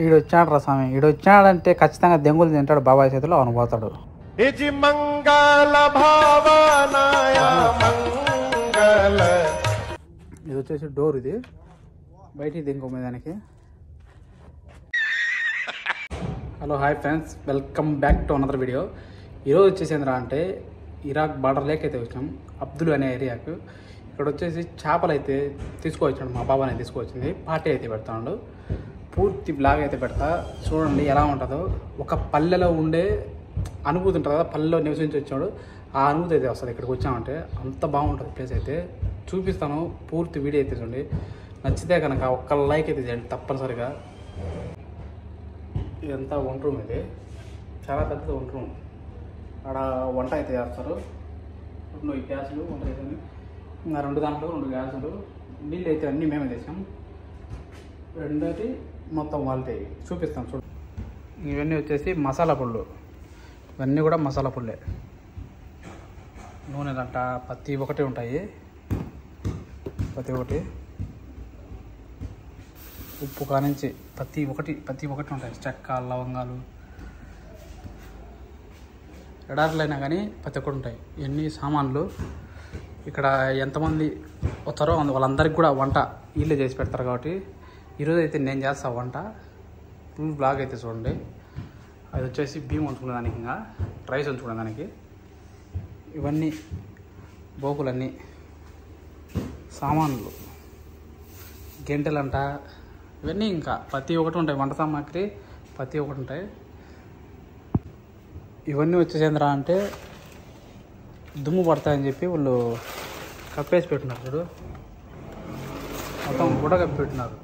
ఈడు వచ్చాడు రా స్వామి. ఈడు వచ్చాడంటే ఖచ్చితంగా దెంగులు తింటాడు. బాబాయ్ చేతిలో అవును పోతాడు. ఇది వచ్చేసి డోర్. ఇది బయటికి దింగు దానికి. Hello hi friends, welcome back to another video. ఈరోజు వచ్చేసి ఏంద్రా అంటే ఇరాక్ బార్డర్ లేక్ అయితే వచ్చాం, అబ్దుల్ అనే ఏరియాకు. ఇక్కడ వచ్చేసి చేపలు అయితే తీసుకువచ్చాడు, మా బాబాని తీసుకువచ్చింది. పార్టీ అయితే పెడతాడు, పూర్తి బ్లాగ్ అయితే పెడతా. చూడండి ఎలా ఉంటుందో. ఒక పల్లెలో ఉండే అనుభూతి ఉంటుంది కదా, పల్లెలో నివసించి వచ్చాడు, ఆ అనుభూతి అయితే వస్తుంది ఇక్కడికి వచ్చామంటే. అంత బాగుంటుంది ప్లేస్ అయితే. చూపిస్తాను, పూర్తి వీడియో అయితే చూడండి. నచ్చితే కనుక ఒక్క లైక్ అయితే చేయండి తప్పనిసరిగా. ఇదంతా వంట రూమ్. ఇది చాలా పెద్దది వంట రూమ్. అక్కడ వంట అయితే చేస్తారు. 2 గ్యాసులు వంట అయితే, ఇంకా 2 దాంట్లో 2 గ్యాసులు. నీళ్ళు అయితే అన్నీ మేమే తెచ్చాం. రెండోది మొత్తం వాళ్ళే. చూపిస్తాం చూడు. ఇవన్నీ వచ్చేసి మసాలా పుళ్ళు. ఇవన్నీ కూడా మసాలా పుల్లే. నూనె గంట ప్రతి ఒక్కటి ఉంటాయి, ప్రతి ఒక్కటి. ఉప్పు కానించి ప్రతి ఒక్కటి ఉంటాయి. చెక్క, లవంగాలు, ఎడారులైనా కానీ ప్రతి ఒక్కటి ఉంటాయి. ఇవన్నీ సామాన్లు. ఇక్కడ ఎంతమంది వస్తారో వాళ్ళందరికీ కూడా వంట వీళ్ళే చేసి పెడతారు. కాబట్టి ఈరోజు అయితే నేను చేస్తా వంట. ఫుల్ బ్లాగ్ అయితే చూడండి. అది వచ్చేసి బియ్యం వండుకునే దానికి, ఇంకా రైస్ వండుకునే దానికి. ఇవన్నీ బోకులన్నీ సామాన్లు, గెంటెలంట, ఇవన్నీ ఇంకా ప్రతి ఒక్కటి ఉంటాయి. వంట సామాగ్రి ప్రతి ఒక్కటి ఉంటాయి. ఇవన్నీ వచ్చేసేంద్రా అంటే దుమ్ము పడతాయని చెప్పి వాళ్ళు కప్పేసి పెట్టినారు చూడు. మొత్తం గుడ కప్పి పెట్టినారు,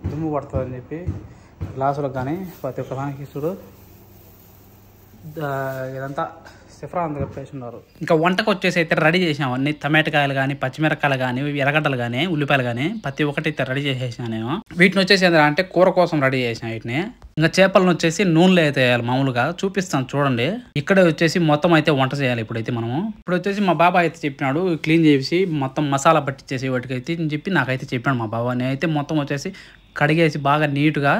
దుమ్ము పడుతుందని చెప్పి. గ్లాసులకు కానీ ప్రతి ఒక్క దానికి చూడు. ఇదంతా సిఫ్రా అంత కప్పేస్తున్నారు. ఇంకా వంటకు వచ్చేసి అయితే రెడీ చేసాం అన్ని. టమాటకాయలు కానీ, పచ్చిమిరకాయలు కానీ, ఎర్రగడ్డలు కానీ, ఉల్లిపాయలు కానీ ప్రతి ఒక్కటి అయితే రెడీ చేసేసాను నేను. వీటిని వచ్చేసి అంటే కూర కోసం రెడీ చేసాను వీటిని. ఇంకా చేపలను వచ్చేసి నూనెలో అయితే వేయాలి మామూలుగా. చూపిస్తాను చూడండి. ఇక్కడ వచ్చేసి మొత్తం అయితే వంట చేయాలి ఇప్పుడైతే మనము. ఇప్పుడు వచ్చేసి మా బాబా అయితే చెప్పినాడు క్లీన్ చేసి మొత్తం మసాలా పట్టించేసి వాటికైతే అని చెప్పి నాకైతే చెప్పాడు మా బాబా. నేనైతే మొత్తం వచ్చేసి కడిగేసి బాగా నీట్గా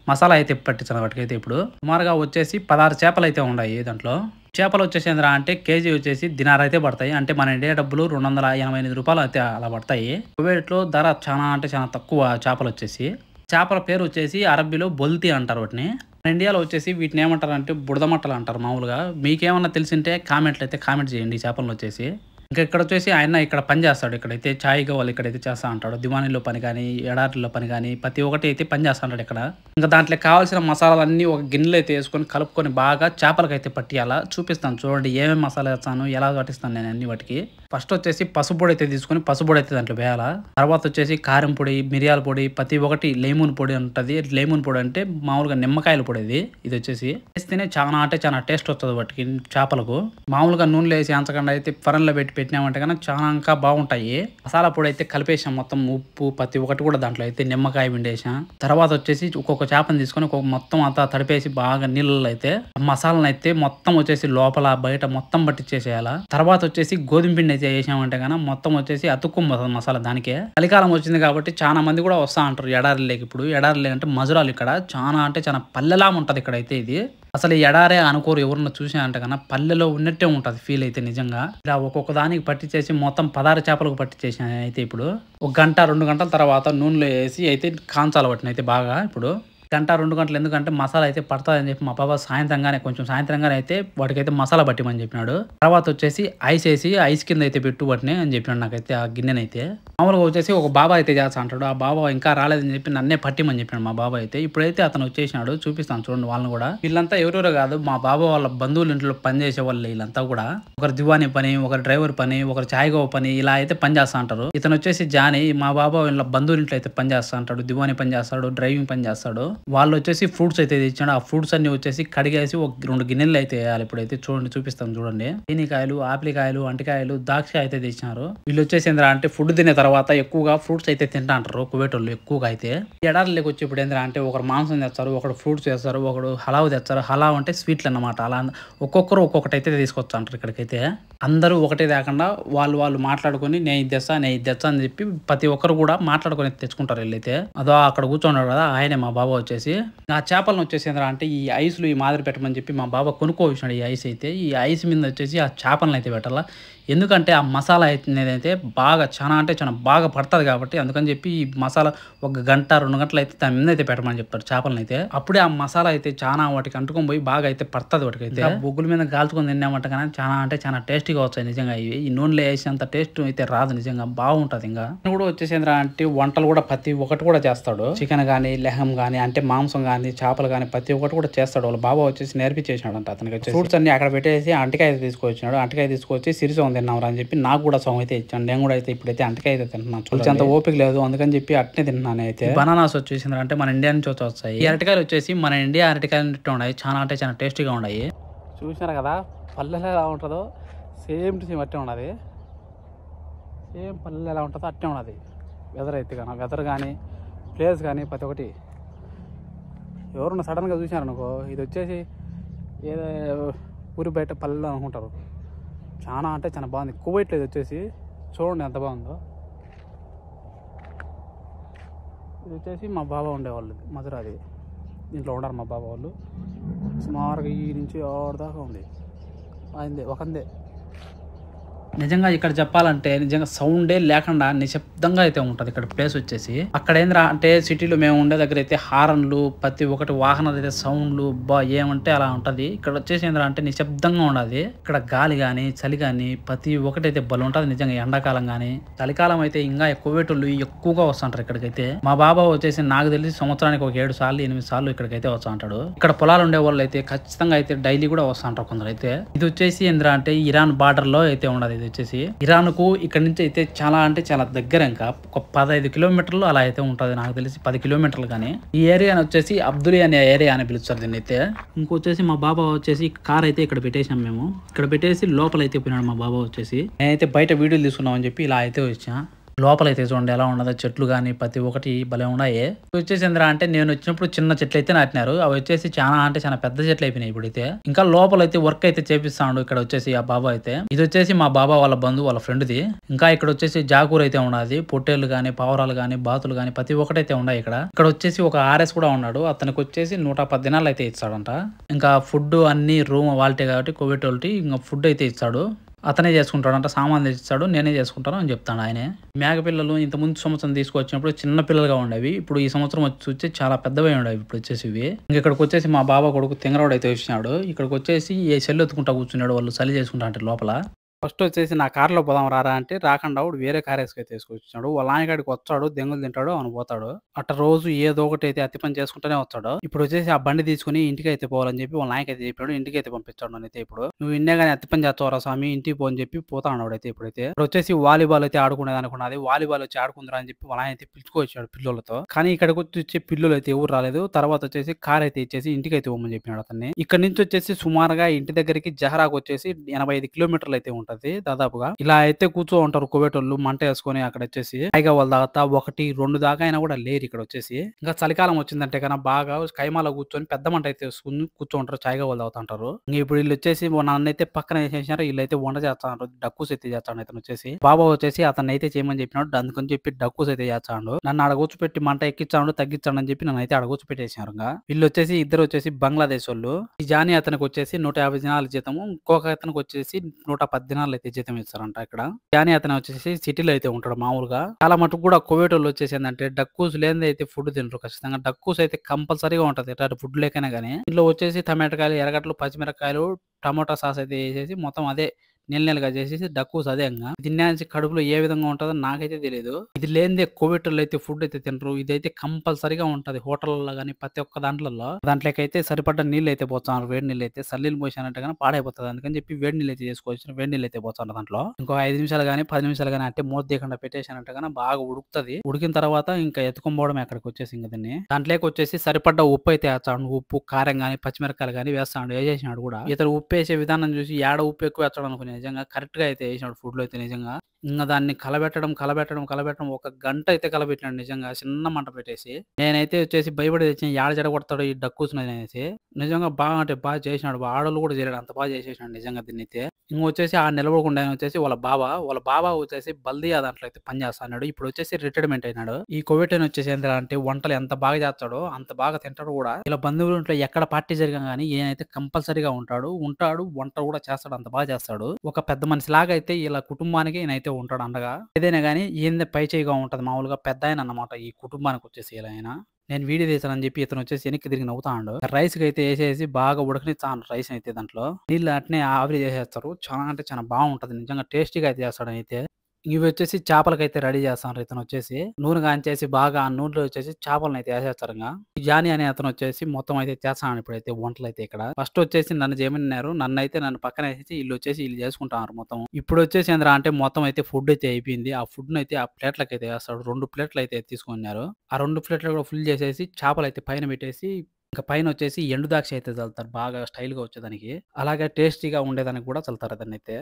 మసాలా అయితే పట్టించాను వాటికైతే. ఇప్పుడు సుమారుగా వచ్చేసి 16 చేపలు అయితే ఉన్నాయి దాంట్లో. చేపలు వచ్చేసి అంటే కేజీ వచ్చేసి దినార్ అయితే పడతాయి. అంటే మన ఇండియా డబ్బులు 288 రూపాయలు అయితే అలా పడతాయి. కువైట్లో ధర చాలా అంటే చాలా తక్కువ చేపలు వచ్చేసి. చేపల పేరు వచ్చేసి అరబ్బీలో బొల్తి అంటారు వాటిని. మన ఇండియాలో వచ్చేసి వీటిని ఏమంటారు అంటే బుడదమట్టలు అంటారు మామూలుగా. మీకేమన్నా తెలిసింటే కామెంట్లు అయితే కామెంట్ చేయండి ఈ చేపలను వచ్చేసి. ఇంకా ఇక్కడ వచ్చేసి ఆయన ఇక్కడ పని చేస్తాడు. ఇక్కడైతే ఛాయ్గా వాళ్ళు ఇక్కడైతే చేస్తూ ఉంటాడు. దివాణిలో పని కానీ, ఎడారిలో పని కానీ ప్రతి ఒక్కటి అయితే పని చేస్తూ ఉంటాడు ఇక్కడ. ఇంకా దాంట్లో కావాల్సిన మసాలాలన్నీ ఒక గిన్నెలో అయితే వేసుకొని కలుపుకొని బాగా చేపలకు అయితే పట్టియాలా. చూపిస్తాను చూడండి ఏమేమి మసాలా వేస్తాను, ఎలా పట్టిస్తాను నేను అన్ని వాటికి. ఫస్ట్ వచ్చేసి పసుపు పొడి అయితే తీసుకొని పసుపు పొడి అయితే దాంట్లో వేయాలా. తర్వాత వచ్చేసి కారం పొడి, మిరియాల పొడి, ప్రతి ఒక్కటి లెమన్ పొడి ఉంటుంది. లెమన్ పొడి అంటే మామూలుగా నిమ్మకాయల పొడి. ఇది వచ్చేసి వేస్తేనే చాలా అంటే చాలా టేస్ట్ వస్తుంది వాటికి చేపలకు. మామూలుగా నూనెలో వేసి అంచకుండా అయితే ఫరన్లో పెట్టినామంటే కన్నా చాలా ఇంకా బాగుంటాయి. మసాలా పొడి అయితే కలిపేసాం మొత్తం. ఉప్పు ప్రతి ఒక్కటి కూడా దాంట్లో అయితే నిమ్మకాయ పిండేసాం. తర్వాత వచ్చేసి ఒక్కొక్క చేపను తీసుకొని మొత్తం అంతా తడిపేసి బాగా నీళ్ళలో అయితే మసాలాను అయితే మొత్తం వచ్చేసి లోపల బయట మొత్తం పట్టించేసేయాలా. తర్వాత వచ్చేసి గోధుమ పిండి అయితే వేసామంటే కన్నా మొత్తం వచ్చేసి అతుక్కుపోతుంది మసాలా దానికే. చలికాలం వచ్చింది కాబట్టి చాలా మంది కూడా వస్తా అంటారు ఎడారిలోకి. ఇప్పుడు ఎడారిలో అంటే మజురాలు ఇక్కడ చాలా అంటే చాలా పల్లెలా ఉంటది ఇక్కడైతే. ఇది అసలు ఎడారే అనుకోరు ఎవరన్నా చూసా అంటే కన్నా పల్లెలో ఉన్నట్టే ఉంటుంది ఫీల్ అయితే నిజంగా. ఇలా ఒక్కొక్క దానికి పట్టించేసి మొత్తం 16 చేపలకు పట్టించేసాను అయితే. ఇప్పుడు 1 గంట 2 గంటల తర్వాత నూనెలో వేసి అయితే కాంచాలి వాటిని అయితే బాగా. ఇప్పుడు 1 గంట 2 గంటలు ఎందుకంటే మసాలా అయితే పడుతుందని చెప్పి మా బాబా సాయంత్రంగానే అయితే వాటికైతే మసాలా పట్టిమని చెప్పినాడు. తర్వాత వచ్చేసి ఐస్ వేసి ఐస్ కింద అయితే పెట్టు వాటిని అని చెప్పినాడు నాకైతే. ఆ గిన్నెనైతే మామూలుగా వచ్చేసి ఒక బాబా అయితే చేస్తా అంటాడు. ఆ బాబా ఇంకా రాలేదని చెప్పి నన్నే పట్టిమని చెప్పినాడు మా బాబా అయితే. ఇప్పుడైతే అతను వచ్చేసినాడు. చూపిస్తాను చూడండి వాళ్ళని కూడా. వీళ్ళంతా ఎవరెవరో కాదు, మా బాబా వాళ్ళ బంధువుల ఇంట్లో పనిచేసే వాళ్ళు వీళ్ళంతా కూడా. ఒకరు దివానీ పని, ఒకరు డ్రైవర్ పని, ఒకరు ఛాయ్గో పని, ఇలా అయితే పని చేస్తా అంటారు. ఇతను వచ్చేసి జానీ మా బాబా వీళ్ళ బంధువుల ఇంట్లో అయితే పని చేస్తా అంటాడు. దివానీ పని చేస్తాడు, డ్రైవింగ్ పని చేస్తాడు. వాళ్ళు వచ్చేసి ఫ్రూట్స్ అయితే తెచ్చాడు. ఆ ఫ్రూట్స్ అన్ని వచ్చేసి కడిగేసి ఒక 2 గిన్నెలు అయితే వేయాలి. ఇప్పుడైతే చూడండి చూపిస్తాను చూడండి. చీనికాయలు, ఆపిలికాయలు, అంటికాయలు, ద్రాక్ష అయితే తెచ్చినారు. వీళ్ళు వచ్చేసి అంటే ఫుడ్ తినే తర్వాత తర్వాత ఎక్కువగా ఫ్రూట్స్ అయితే తింటా అంటారు కువైట్ వాళ్ళు ఎక్కువగా అయితే. ఎడారిలోకి వచ్చి ఇప్పుడు ఏంటంటే అంటే ఒకరు మాంసం తెస్తారు, ఒకడు ఫ్రూట్స్ తెస్తారు, ఒకడు హలావ్ తెస్తారు. హలావ్ అంటే స్వీట్లు అన్నమాట. అలా ఒక్కొక్కరు ఒక్కొక్కటి అయితే తీసుకొస్తా అంటారు ఇక్కడికైతే. అందరూ ఒకటే తేకుండా వాళ్ళు వాళ్ళు మాట్లాడుకొని నేను ఇది తెస్తా నేను ఇది తెస్తా అని చెప్పి ప్రతి ఒక్కరు కూడా మాట్లాడుకొని తెచ్చుకుంటారు వీళ్ళైతే. అదో అక్కడ కూర్చున్నాడు కదా ఆయనే మా బాబా వచ్చేసి. ఆ చేపలను వచ్చేసి అంటే ఈ ఐస్లు ఈ మాదిరి పెట్టమని చెప్పి మా బాబా కొనుక్కోవచ్చాడు ఈ ఐస్ అయితే. ఈ ఐస్ మీద వచ్చేసి ఆ చేపలను అయితే పెట్టాలా. ఎందుకంటే ఆ మసాలా అయితే బాగా చాలా అంటే చాలా బాగా పడుతుంది కాబట్టి అందుకని చెప్పి ఈ మసాలా ఒక గంట 2 గంటలు అయితే దాని మీద అయితే పెట్టమని చెప్తారు చేపలను అయితే. అప్పుడే ఆ మసాలా అయితే చాలా వాటికి అంటుకొని పోయి బాగా అయితే పడుతుంది వాటికి అయితే. బొగ్గుల మీద కాల్చుకొని తిన్నామంట కానీ చాలా అంటే చాలా టేస్టీగా వస్తాయి నిజంగా ఇవి. ఈ నూనెలో వేసేంత టేస్ట్ అయితే రాదు నిజంగా బాగుంటది. ఇంకా కూడా వచ్చేసి అంటే వంటలు కూడా ప్రతి ఒక్కటి కూడా చేస్తాడు. చికెన్ కానీ లెహం కానీ అంటే మాంసం కానీ చేపలు కానీ ప్రతి ఒక్కటి కూడా చేస్తాడు. వాళ్ళ బాబా వచ్చేసి నేర్పించేసినాడు అంట అతనికి వచ్చేసి. ఫ్రూట్స్ అన్ని అక్కడ పెట్టేసి అంటకాయ తీసుకొచ్చినాడు. అంటకాయ తీసుకొచ్చి సిరిసం తిన్నాం అని చెప్పి నాకు కూడా సొంగ అయితే ఇచ్చాను. నేను కూడా అయితే ఇప్పుడైతే అంటకాయ అయితే తింటున్నాను. చూసి అంత ఓపిక లేదు అందుకని చెప్పి అట్నే తింటున్నాను అయితే. బనానాస్ వచ్చేసింది అంటే మన ఇండియా నుంచి వస్తాయి. ఈ అరటికాయలు వచ్చేసి మన ఇండియా అరటికాయలు ఉన్నాయి. చాలా అంటే చాలా టేస్టీగా ఉన్నాయి. చూసినారు కదా పల్లెలో ఎలా ఉంటుందో సేమ్ టు సేమ్ అట్టే ఉన్నది. సేమ్ పల్లెలో ఎలా ఉంటుందో అట్టే ఉన్నది. వెదర్ అయితే కానీ వెదర్ కానీ ప్లేస్ కానీ ప్రతి ఒక్కటి. ఎవరున్నా సడన్గా చూసినారనుకో ఇది వచ్చేసి ఏదో ఊరి బయట పల్లెలో అనుకుంటారు. చాలా అంటే చాలా బాగుంది. కువైట్లో ఇది వచ్చేసి చూడండి ఎంత బాగుందో. ఇది వచ్చేసి మా బాబా ఉండేవాళ్ళు మధురాది. దీంట్లో ఉండరు మా బాబా వాళ్ళు. సుమారుగా ఈ నుంచి 6 దాకా ఉంది. అయిందే ఒకందే. నిజంగా ఇక్కడ చెప్పాలంటే నిజంగా సౌండే లేకుండా నిశ్శబ్దంగా అయితే ఉంటది ఇక్కడ ప్లేస్ వచ్చేసి. అక్కడ ఏంద్రా అంటే సిటీలో మేము ఉండే దగ్గర అయితే హారన్లు ప్రతి ఒక్కటి వాహనాలు అయితే సౌండ్లు ఏమంటే అలా ఉంటది. ఇక్కడ వచ్చేసి ఏంద్రా అంటే నిశ్శబ్దంగా ఉండదు. ఇక్కడ గాలి గాని చలి గాని ప్రతి ఒక్కటి అయితే బలం ఉంటది నిజంగా. ఎండాకాలం గాని చలికాలం అయితే ఇంకా కువైటోళ్ళు ఎక్కువగా వస్తుంటారు ఇక్కడికైతే. మా బాబా వచ్చేసి నాకు తెలిసి సంవత్సరానికి ఒక 7 సార్లు 8 సార్లు ఇక్కడికైతే వస్తా అంటాడు. ఇక్కడ పొలాలు ఉండే వాళ్ళు అయితే ఖచ్చితంగా అయితే డైలీ కూడా వస్తా అంటారు కొందరు అయితే. ఇది వచ్చేసి ఏంద్రా అంటే ఇరాన్ బార్డర్ లో అయితే ఉండదు. ఇది వచ్చేసి ఇరాన్ కు ఇక్కడ నుంచి అయితే చాలా అంటే చాలా దగ్గర. ఇంకా ఒక 15 కిలోమీటర్లు అలా అయితే ఉంటది నాకు తెలిసి 10 కిలోమీటర్లు కానీ. ఈ ఏరియా వచ్చేసి అబ్దులి అనే ఏరియా అని పిలుస్తారు దీన్ని అయితే. ఇంకొచ్చేసి మా బాబా వచ్చేసి కార్ అయితే ఇక్కడ పెట్టేసాం మేము. ఇక్కడ పెట్టేసి లోపల అయితే పోయినాడు మా బాబా వచ్చేసి. నేనైతే బయట వీడియోలు తీసుకున్నాం అని చెప్పి ఇలా అయితే వచ్చా. లోపల అయితే చూడండి ఎలా ఉన్నదో. చెట్లు కానీ ప్రతి ఒక్కటి భలే ఉన్నాయి. వచ్చేసి ఏంద్రా అంటే నేను వచ్చినప్పుడు చిన్న చెట్లు అయితే నాటినారు. అవి వచ్చేసి చాలా అంటే చాలా పెద్ద చెట్లు అయిపోయినాయి ఇప్పుడైతే. ఇంకా లోపల అయితే వర్క్ అయితే చేపిస్తాడు ఇక్కడ వచ్చేసి ఆ బాబా అయితే. ఇది వచ్చేసి మా బాబా వాళ్ళ బంధువు వాళ్ళ ఫ్రెండ్ది. ఇంకా ఇక్కడ వచ్చేసి జాకూర్ అయితే ఉన్నది. పొట్టేళ్లు కానీ పావురాలు కానీ బాతులు కానీ ప్రతి ఒక్కటి అయితే ఉన్నాయి ఇక్కడ. ఇక్కడ వచ్చేసి ఒక ఆర్ఎస్ కూడా ఉన్నాడు. అతనికి వచ్చేసి 110 దినాలు అయితే ఇస్తాడంట. ఇంకా ఫుడ్ అన్ని రూమ్ వాళ్ళే కాబట్టి కోవిడ్ వాళ్ళకి ఇంకా ఫుడ్ అయితే ఇస్తాడు. అతనే చేసుకుంటాడు అంట. సామాన్ తెచ్చిస్తాడు నేనే చేసుకుంటాను అని చెప్తాను ఆయనే. మేకపిల్లలు ఇంత ముందు సంవత్సరం తీసుకొచ్చినప్పుడు చిన్న పిల్లలుగా ఉండేవి. ఇప్పుడు ఈ సంవత్సరం వచ్చి చాలా పెద్దవి ఉండేవి ఇప్పుడు వచ్చేసి ఇవి. ఇక్కడికి వచ్చేసి మా బాబా కొడుకు తింగరోడు అయితే వచ్చినాడు. ఇక్కడికి వచ్చేసి ఏ సెల్ ఎత్తుకుంటా కూర్చున్నాడు. వాళ్ళు చలి చేసుకుంటా అంటే లోపల. ఫస్ట్ వచ్చేసి నా కార్లో పోదాం రారా అంటే రాకుండా వేరే కార్ వేసుకైతే తీసుకొచ్చినాడు. వాళ్ళ నాయకాడికి వచ్చాడు దెంగులు తింటాడు అని పోతాడు. అట్ట రోజు ఏదో ఒకటి అయితే అతి పని చేసుకుంటూనే వచ్చాడు. ఇప్పుడు వచ్చేసి ఆ బండి తీసుకుని ఇంటికి అయితే పోవాలని చెప్పి వాళ్ళ నాయక అయితే చెప్పాడు. ఇంటికి అయితే పంపించాడు నన్ను అయితే. ఇప్పుడు నువ్వు ఇన్నే కానీ అతి పని చేస్తావరా స్వామి ఇంటికి పో అని చెప్పి పోతా ఉన్నాడు అయితే. ఇప్పుడైతే ఇప్పుడు వచ్చేసి వాలీబాల్ అయితే ఆడుకునేది అనుకున్నది. వాలీబాల్ వచ్చి ఆడుకుందరా అని చెప్పి వాళ్ళ ఆయన అయితే పిలుచుకొచ్చాడు పిల్లలతో. కానీ ఇక్కడికి వచ్చి పిల్లలు అయితే ఎవరు రాలేదు. తర్వాత వచ్చేసి కార్ అయితే ఇచ్చేసి ఇంటికి అయితే పోమని చెప్పినాడు అతన్ని. ఇక్కడ నుంచి వచ్చేసి సుమారుగా ఇంటి దగ్గరికి జహరాకు వచ్చేసి 85 కిలోమీటర్లు అయితే ఉంటది దాదాపుగా. ఇలా అయితే కూర్చో ఉంటారు కువైటోళ్ళు మంట వేసుకొని. అక్కడ వచ్చేసి పైగా వాళ్ళ దాకా 1, 2 దాకా అయినా కూడా లేరు ఇక్కడ వచ్చేసి. ఇంకా చలికాలం వచ్చిందంటే కన్నా బాగా కైమాలో కూర్చొని పెద్ద మంట అయితే వేసుకుని కూర్చోంటారు. చాయ్గా వాళ్ళు తాగుతుంటారు. ఇప్పుడు వీళ్ళు వచ్చేసి నన్నైతే పక్కన వేసేసినారు. వీళ్ళు అయితే వంట చేస్తాడు. డక్కుస్ అయితే చేస్తాడు అతను వచ్చేసి. బాబా వచ్చేసి అతన్ని అయితే చేయమని చెప్పినాడు. అందుకని చెప్పి డక్కుస్ అయితే చేస్తాడు. నన్ను ఆడ కూర్చోపెట్టి మంట ఎక్కించాడు తగ్గించాడు అని చెప్పి నన్ను అయితే ఆడ కూర్చోపెట్టేసినారు. వీళ్ళు వచ్చేసి ఇద్దరు వచ్చేసి బంగ్లాదేశ్ వాళ్ళు. ఈ జానీ అతనికి వచ్చేసి 150 దినాల జీతము. ఇంకొక అతనికి వచ్చేసి 110 దినాలు అయితే జీతం ఇస్తారు ఇక్కడ. కానీ అతను వచ్చేసి సిటీలో అయితే ఉంటాడు మామూలుగా. చాలా మటుకు కూడా కువైట్ వాళ్ళు వచ్చేసి ఏంటంటే డక్కూస్ లేని అయితే ఫుడ్ తింటారు ఖచ్చితంగా. డక్కూస్ అయితే కంపల్సరీగా ఉంటది ఎట్లాంటి ఫుడ్ లేకనే కానీ. ఇంట్లో వచ్చేసి టమాటకాయలు ఎర్రగడ్డలు పచ్చిమిరకాయలు టమోటా సాస్ అయితే వేసేసి మొత్తం అదే నెలగా చేసేసి డక్కూస్ అదే ఇంకా తినేసి కడుపులో ఏ విధంగా ఉంటుందో నాకైతే తెలియదు. ఇది లేనిదే కోవిడ్లో అయితే ఫుడ్ అయితే తింటారు. ఇదైతే కంపల్సరీగా ఉంటది హోటల్లో కానీ ప్రతి ఒక్క దాంట్లోకైతే సరిపడ్డ నీళ్ళు అయితే పోతాను. వేడి నీళ్ళు అయితే సల్లీలు పోసానంటే కానీ పాడైపోతుంది. అందుకని చెప్పి వేడి నీళ్ళు అయితే చేసుకోవచ్చు. వేడి నీళ్ళు అయితే పోతాను దాంట్లో. ఇంకో 5 నిమిషాలు కానీ 10 నిమిషాలు కానీ అంటే మూత తీయకుండా పెట్టేసానంటే కానీ బాగా ఉడుకుతుంది. ఉడికిన తర్వాత ఇంకా ఎత్తుకోవడం అక్కడికి వచ్చేసి ఇంకా దీన్ని దాంట్లోకి వచ్చేసి సరిపడ్డ ఉప్పు అయితే వేస్తాడు. ఉప్పు కారం కానీ పచ్చిమిరకాయలు కానీ వేస్తాడు. వేసేసినాడు కూడా. ఇతను ఉప్పు వేసే విధానం చూసి ఏడ ఉప్పు ఎక్కువ వేస్తాడు అనుకునే నిజంగా కరెక్ట్ గా అయితే వేసినాడు ఫుడ్ లో అయితే నిజంగా. ఇంగ దాన్ని కలబెట్టడం ఒక గంట అయితే కలబెట్టినాడు నిజంగా చిన్న మంట పెట్టేసి. నేనైతే వచ్చేసి భయపడి తెచ్చిన యాడ చెడగొడతాడో ఈ డక్కూసుననేసి. నిజంగా బాగా అంటే బాగా చేసినాడు. ఆడోళ్ళు కూడా చేయలేడు అంత బాగా చేసేసినాడు నిజంగా దీన్నైతే. ఇంగొచ్చేసి ఆడ నిలబడకుండా ఆయన వచ్చేసి వాళ్ళ బావ వచ్చేసి బల్దియా దాంట్లో అయితే పని చేస్తన్నాడు. ఇప్పుడొచ్చేసి రిటైర్మెంట్ అయినాడు. ఈ కొవ్వెటైన వచ్చేసి ఏందిరా అంటే వంటలు ఎంత బాగా చేస్తాడో అంత బాగా తింటాడు కూడా. ఇలా బంధువుల ఇంట్లో ఎక్కడ పార్టీ జరిగినా గాని ఈయనైతే కంపల్సరీగా ఉంటాడు. వంట కూడా చేస్తాడు. అంత బాగా చేస్తాడు. ఒక పెద్ద మనిషిలాగా అయితే ఇలా కుటుంబానికి ఈయనైతే ఉంటాడు అండగా. ఏదైనా గాని ఈయనదే పై చేయిగా ఉంటది. మామూలుగా పెద్దాయన అన్నమాట ఈ కుటుంబానికొచ్చేసి ఈయన. నేను వీడియో తీశానని చెప్పి ఇతనొచ్చేసి ఎనక్కి తిరిగి నవ్వుతాండు. రైస్‌కైతే ఏసేసి బాగా ఉడకనిచ్చాను రైస్‌నైతే దాంట్లో. నీళ్ళు అట్నే ఆవిరి చేసేస్తారు. చాలా అంటే చాలా బాగుంటది. నిజంగా టేస్టీగా అయితే చేస్తాడనైతే. ఇవొచ్చేసి చేపలకైతే రెడీ చేస్తాండ్రు ఇతనొచ్చేసి. నూనె కాంచేసి బాగా ఆ నూనెలో వచ్చేసి చేపలనైతే ఏసేస్తారింగ. ఈ జానీ అనే అతనొచ్చేసి మొత్తం అయితే చేస్తాన్నాడు ఇప్పుడైతే వంటలైతే ఇక్కడ. ఫస్ట్ వచ్చేసి నన్ను చేయమన్నారు. నన్ను పక్కనేసేసి ఈళ్ళు చేసుకుంటాన్నారు మొత్తం. ఇప్పుడొచ్చేసి ఏందిరా అంటే మొత్తం అయితే ఫుడ్ అయితే అయిపోయింది. ఆ ఫుడ్‌నైతే ఆ ప్లేట్‌లకైతే ఏస్తాడు. 2 ప్లేట్‌లయితే తీసుకున్నారు. ఆ 2 ప్లేట్‌లు కూడా ఫుల్ చేసేసి చేపలైతే పైన పెట్టేసి ఇంక పైనొచ్చేసి ఎండు ద్రాక్ష అయితే చల్లుతారు. బాగా స్టైల్‌గా వచ్చేదానికి. అలాగే టేస్టీగా ఉండేదానికి కూడా చల్లుతారు దాన్నైతే.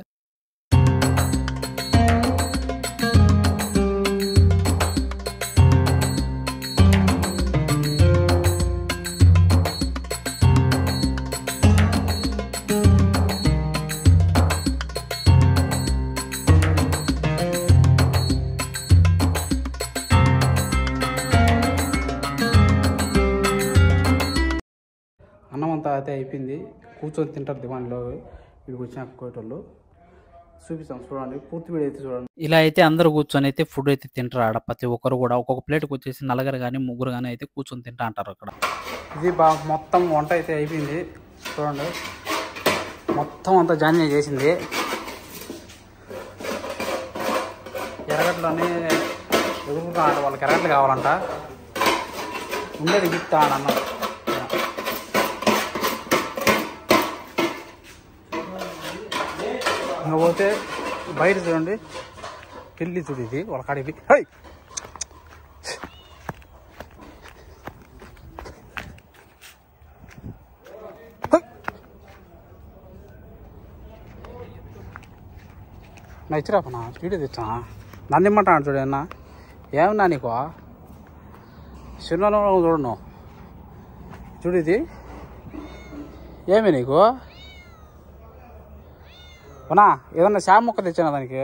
అన్నం అంతా అయితే అయిపోయింది. కూర్చొని తింటారు దివాన్లో వీడికి వచ్చిన కోటోళ్ళు. చూపిస్తాం చూడండి. పూర్తి వీడియో అయితే చూడండి. ఇలా అయితే అందరూ కూర్చొని అయితే ఫుడ్ అయితే తింటారు ఆడ. ప్రతి ఒక్కరు కూడా ఒక్కొక్క ప్లేట్‌కి వచ్చేసి నలుగురు గాని, ముగ్గురు గాని అయితే కూర్చొని తింటా అంటారు అక్కడ. ఇది మొత్తం వంట అయితే అయిపోయింది. చూడండి. మొత్తం అంతా జానీ చేసింది. ఎర్రగడ్డలని ఎదుగుతున్నాడు. వాళ్ళకి ఎర్రగడ్డలు కావాలంట. ఉండేది గిఫ్ట్ అన్నం. ఇంకా పోతే బయట చూడండి. పెళ్ళి చూడు ఇది వాళ్ళ కాడికి. నా ఇచ్చిరాపనా వీడియో తెచ్చా నన్ను ఇమ్మంటాను చూడు అన్న. ఏమన్నా నీకు చిన్న చూడను చూడు ఇది ఏమి నీకు అవునా ఏదన్నా శామ మొక్క తెచ్చానా దానికి.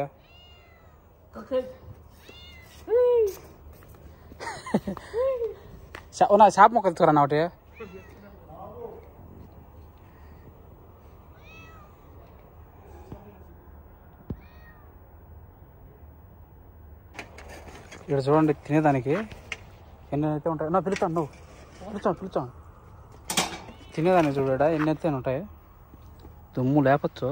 అవునా శాప మొక్క తెచ్చుకురా ఒకటి. ఇక్కడ చూడండి తినేదానికి ఎన్ని అయితే ఉంటాయి. నా పిలుస్తాను నువ్వు పిలుచాను తినేదానికి చూడ ఎన్ని అయితే ఉంటాయి. దుమ్ము లేపచ్చు.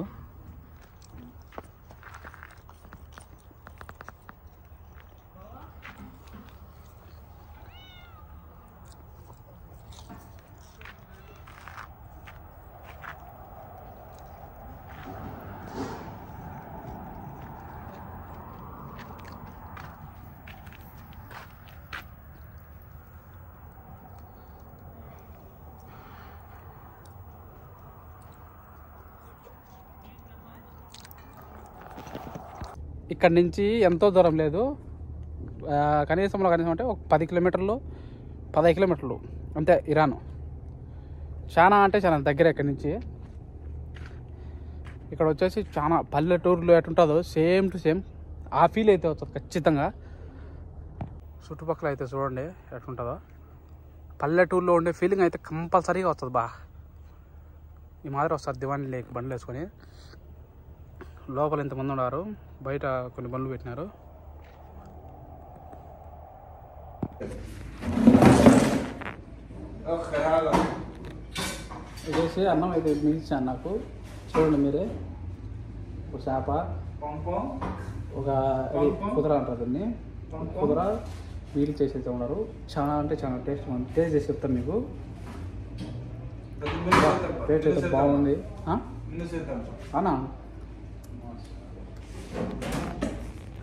ఇక్కడ నుంచి ఎంతో దూరం లేదు. కనీసం అంటే ఒక 10 కిలోమీటర్లు 15 కిలోమీటర్లు అంతే ఇరాన్. చాలా అంటే చాలా దగ్గర ఇక్కడి నుంచి. ఇక్కడ వచ్చేసి చాలా పల్లెటూరులో ఎటుంటుందో సేమ్ టు సేమ్ ఆ ఫీల్ అయితే వస్తుంది ఖచ్చితంగా. చుట్టుపక్కల అయితే చూడండి ఎటుంటుందో. పల్లెటూరులో ఉండే ఫీలింగ్ అయితే కంపల్సరీగా వస్తుంది. ఈ మాదిరి వస్తుంది దివాణి లేక బండ్లు వేసుకొని. లోపల ఇంతమంది ఉన్నారు. బయట కొన్ని బండ్లు పెట్టినారు. ఇదేసి అన్నం అయితే మిగిల్చాను నాకు. చూడండి మీరే. ఒక చేప, ఒక కుదర అంటారు దీన్ని. కుదర వీలు చేసేసి ఉన్నారు. చాలా అంటే చాలా టేస్ట్ ఉంది. టేస్ట్ చేసి చెప్తాను మీకు. టేస్ట్ అయితే బాగుంది అన్నా.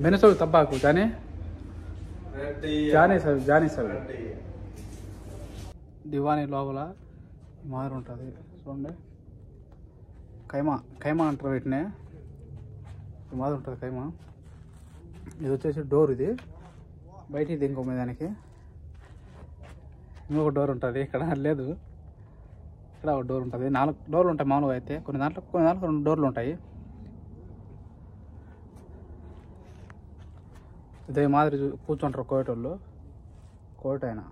మెనసోడు తబ్బాకు జానీ సార్ దివానీ లోపల మాదిరి ఉంటుంది చూడండి. కైమా అంటారు వీటినే. ఈ మాదిరి ఉంటుంది కైమా. ఇది వచ్చేసి డోర్, ఇది బయట ఇది ఇంకో దానికి ఇంకొక డోర్ ఉంటుంది. ఇక్కడ లేదు, ఇక్కడ ఒక డోర్ ఉంటుంది. 4 డోర్లు ఉంటాయి మామూలుగా అయితే. కొన్ని దాంట్లో 2 డోర్లు ఉంటాయి. ఇదే మాదిరి కూర్చుంటారు కోయటోళ్ళు, కోయట అయినా